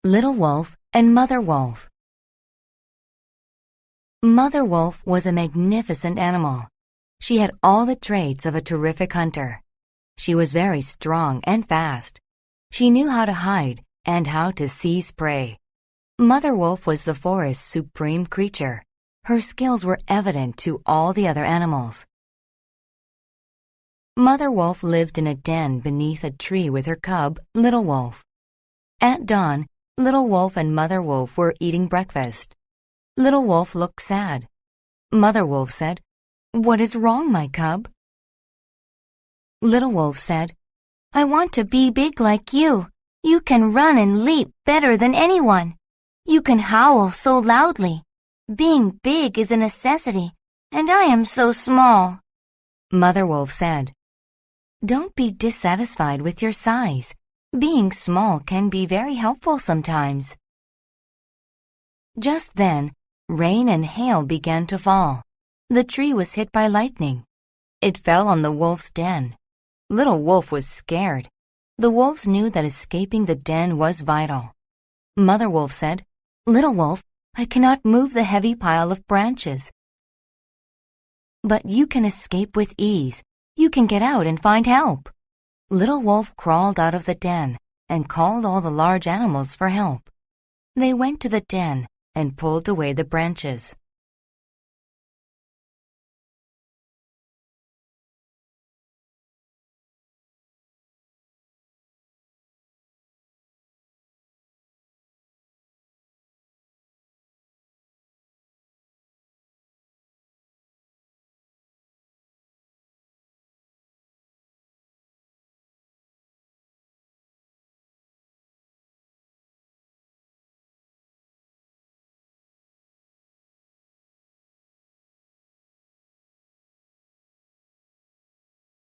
Little Wolf and Mother Wolf. Mother Wolf was a magnificent animal. She had all the traits of a terrific hunter. She was very strong and fast. She knew how to hide and how to seize prey. Mother Wolf was the forest's supreme creature. Her skills were evident to all the other animals. Mother Wolf lived in a den beneath a tree with her cub, Little Wolf. At dawn, Little Wolf and Mother Wolf were eating breakfast. Little Wolf looked sad. Mother Wolf said, "What is wrong, my cub?" Little Wolf said, "I want to be big like you. You can run and leap better than anyone. You can howl so loudly. Being big is a necessity, and I am so small." Mother Wolf said, "Don't be dissatisfied with your size. Being small can be very helpful sometimes." Just then, rain and hail began to fall. The tree was hit by lightning. It fell on the wolf's den. Little Wolf was scared. The wolves knew that escaping the den was vital. Mother Wolf said, "Little Wolf, I cannot move the heavy pile of branches." "But you can escape with ease. You can get out and find help." Little Wolf crawled out of the den and called all the large animals for help. They went to the den and pulled away the branches.